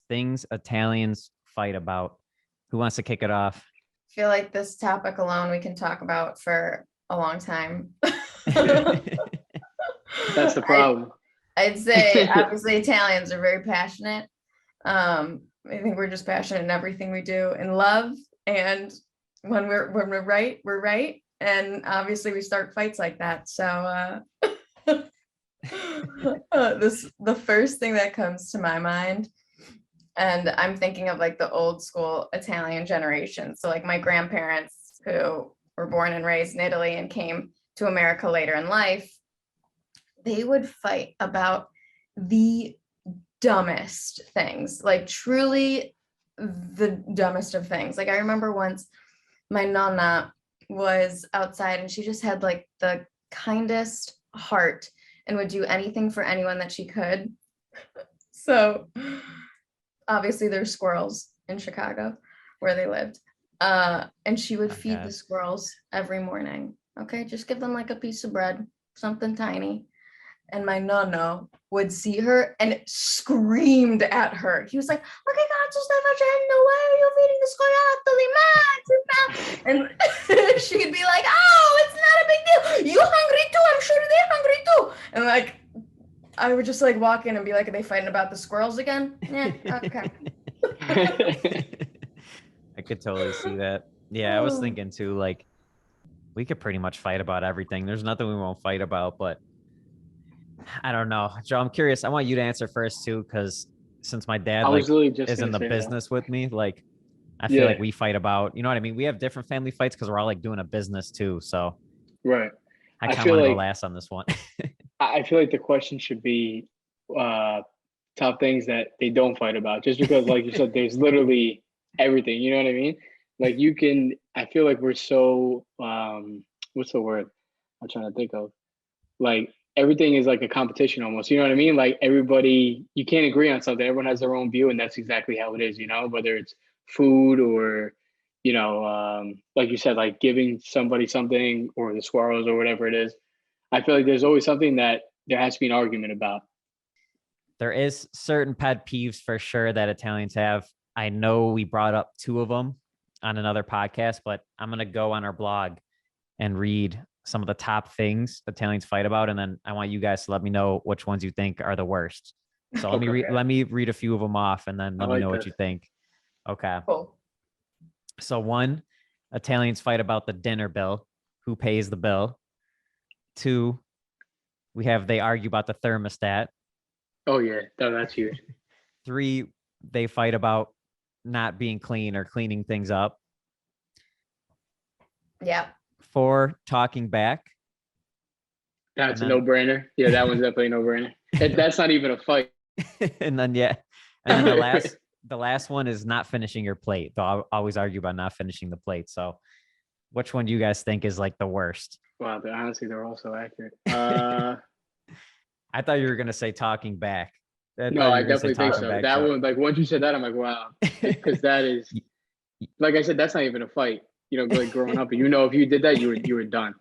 things Italians fight about. Who wants to kick it off? I feel like this topic alone we can talk about for a long time. That's the problem. I'd say obviously Italians are very passionate. I think we're just passionate in everything we do in love. And when we're right, we're right. And obviously we start fights like that. So the first thing that comes to my mind, and I'm thinking of like the old school Italian generation. So like my grandparents who were born and raised in Italy and came to America later in life, they would fight about the dumbest things, like truly the dumbest of things. Like I remember once my nonna was outside and she just had like the kindest heart and would do anything for anyone that she could. So obviously there's squirrels in Chicago where they lived. And she would feed the squirrels every morning. Okay, just give them like a piece of bread, something tiny. And my nonno would see her and screamed at her. He was like, "Ma che cazzo stai facendo? Why are you feeding the scoiattoli, man?" And she'd be like, "Oh, it's not a big deal. You hungry too? I'm sure they're hungry too." And like, I would just like walk in and be like, "Are they fighting about the squirrels again?" Yeah, okay. I could totally see that. Yeah, I was thinking too, like, we could pretty much fight about everything. There's nothing we won't fight about, but I don't know. Joe, I'm curious. I want you to answer first too, because since my dad is in the business with me, like I feel like we fight about, you know what I mean? We have different family fights because we're all like doing a business too. So right. I kind of want to go last on this one. I feel like the question should be top things that they don't fight about, just because like you said, there's literally everything, you know what I mean? Like I feel like we're so what's the word I'm trying to think of? Like everything is like a competition almost, you know what I mean? Like everybody, you can't agree on something. Everyone has their own view, and that's exactly how it is, you know, whether it's food or, you know, like you said, like giving somebody something or the squirrels or whatever it is. I feel like there's always something that there has to be an argument about. There is certain pet peeves for sure that Italians have. I know we brought up two of them on another podcast, but I'm going to go on our blog and read some of the top things Italians fight about, and then I want you guys to let me know which ones you think are the worst. So let me read a few of them off, and then let me know what you think. Okay. Cool. So 1, Italians fight about the dinner bill, who pays the bill. 2, they argue about the thermostat. Oh yeah, that's huge. 3, they fight about not being clean or cleaning things up. Yeah. 4, talking back. That's a no-brainer. Yeah, that one's definitely a no-brainer. That's not even a fight. And then the last one is not finishing your plate. They'll always argue about not finishing the plate. So which one do you guys think is like the worst? Wow, honestly, they're all so accurate. I thought you were gonna say talking back. No, I definitely think so. That one, like once you said that, I'm like, wow, because that is, like I said, that's not even a fight. You know, like growing up, you know, if you did that, you were done.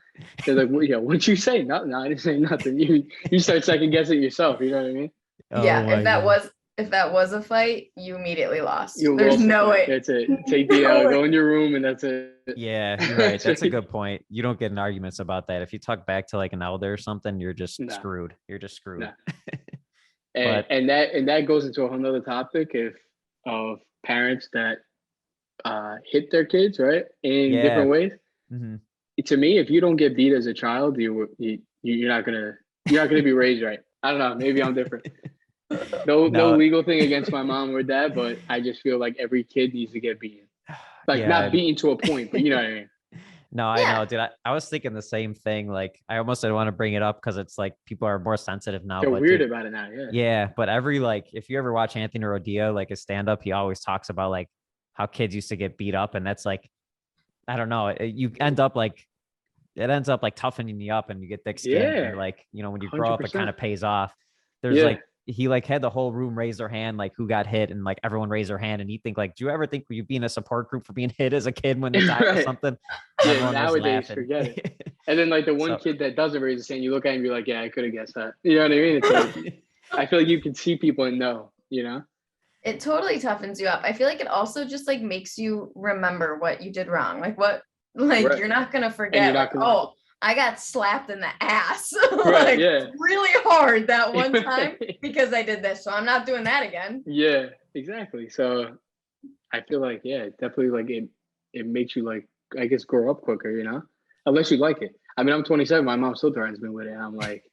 They're like, well, yeah, once you say nothing, no, I didn't say nothing. You start second guessing yourself. You know what I mean? Yeah, if that was a fight, you immediately lost. There's no way. That's it. Take the go in your room, and that's it. Yeah, you're right. That's a good point. You don't get in arguments about that. If you talk back to like an elder or something, you're just screwed. You're just screwed. No. And that goes into a whole nother topic of parents that hit their kids, right, in different ways. Mm-hmm. To me, if you don't get beat as a child, you're not gonna be raised right. I don't know. Maybe I'm different. No legal thing against my mom or dad, but I just feel like every kid needs to get beaten. Like not beaten to a point, but you know what I mean. No, I know, dude. I was thinking the same thing. Like, I almost didn't want to bring it up because it's like people are more sensitive now. They're weird about it now, yeah. Yeah, but if you ever watch Anthony Rodia, like his stand-up, he always talks about like how kids used to get beat up, and that's like, I don't know, it ends up like toughening you up, and you get thick skin. Yeah. And like, you know, when you grow 100%. up, it kind of pays off. There's like, he like had the whole room raise their hand, like who got hit, and like everyone raised their hand, and you think like, do you ever think you be in a support group for being hit as a kid when they died or something? Yeah, nowadays forget it. And then like the one kid that doesn't raise his hand, you look at him and be like, yeah, I could have guessed that. You know what I mean? It's like, I feel like you can see people and know, you know. It totally toughens you up. I feel like it also just like makes you remember what you did wrong. Like what, like Right. you're not gonna And forget. you're Like, not gonna. oh, I got slapped in the ass, Right. like Yeah. really hard that one time because I did this. So I'm not doing that again. Yeah. Exactly. So I feel like definitely like it makes you like I guess grow up quicker, unless you like it. I mean, I'm 27. My mom still threatens me with it. And I'm like,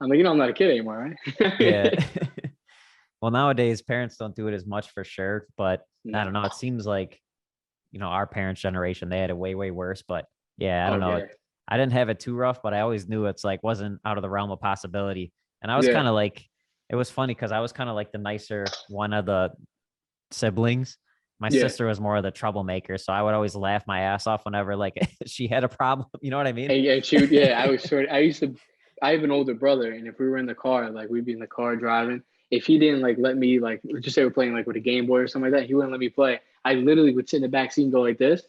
I'm not a kid anymore, right? Yeah. Well, nowadays parents don't do it as much for sure, but I don't know. No. It seems like, our parents' generation, they had it way, way worse. But yeah, I don't Oh know. yeah. I didn't have it too rough, but I always knew it's like wasn't out of the realm of possibility. And I was Yeah. kind of like, it was funny because I was kind of like the nicer one of the siblings. My Yeah. sister was more of the troublemaker, so I would always laugh my ass off whenever like she had a problem. You know what I mean? And she would, I was sort. I have an older brother, and if we were in the car, like we'd be in the car driving. If he didn't like let me like just say we're playing like with a Game Boy or something like that, he wouldn't let me play. I literally would sit in the back seat and go like this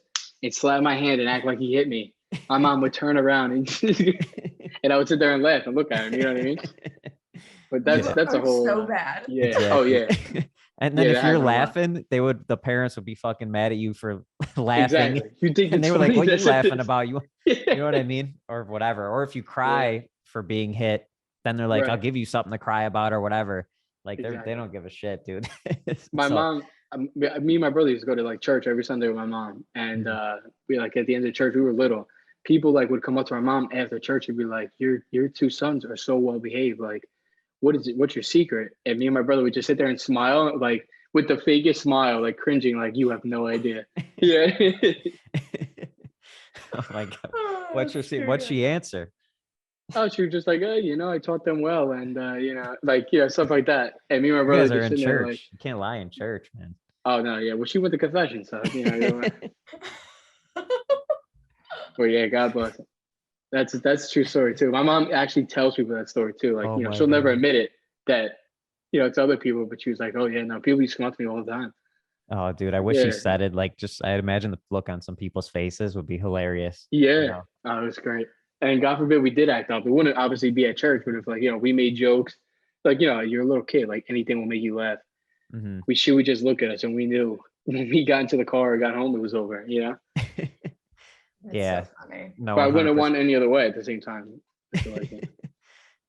and slap my hand and act like he hit me. My mom would turn around and I would sit there and laugh and look at him. You know what I mean? But that's a Are whole so bad. yeah. Oh yeah. And then Yeah, if that you're happened a lot. laughing, the parents would be fucking mad at you for laughing. Exactly. You think And it's they were like, funny? what are you That's laughing it. about? You know what I mean? Or whatever. Or if you cry for being hit, then they're like, I'll Right. give you something to cry about or whatever. Like they Exactly. don't give a shit, dude. My So mom, me and my brother used to go to like church every Sunday with my mom, and Mhm. we like at the end of church we were little. People like would come up to my mom after church and be like, "Your two sons are so well behaved. Like, what is it? What's your secret?" And me and my brother would just sit there and smile, like with the fakest smile, like cringing, like you have no idea. Yeah. Oh my god. Oh, What's that's what's too she answer? Oh, she was just like, I taught them well, and like stuff like that. And me and my You brother guys are just in sitting there like, church. You can't lie in church, man. oh no, yeah. Well, she went to confession, so But yeah, God bless. That's a true story too. My mom actually tells people that story too. Like, Oh my she'll never god. admit it that, to other people, but she was like, oh yeah, no, people used to come up to me all the time. Oh, dude, I wish Yeah. you said it. Like, just I imagine the look on some people's faces would be hilarious. Yeah. Oh, it was great. And God forbid we did act up. It wouldn't obviously be at church, but if like, we made jokes, like, you're a little kid, like anything will make you laugh. Mhm. She would just look at us and we knew when we got into the car or got home, it was over. That's Yeah. so funny. No, But I wouldn't have 100%. won any other way at the same time. I feel like,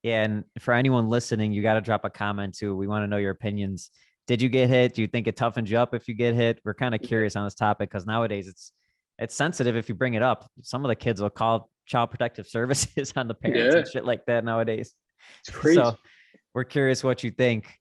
Yeah, and for anyone listening, you got to drop a comment too. We want to know your opinions. Did you get hit? Do you think it toughens you up if you get hit? We're kind of Yeah. curious on this topic because nowadays it's sensitive if you bring it up. Some of the kids will call child protective services on the parents Yeah. and shit like that nowadays. It's crazy. So we're curious what you think.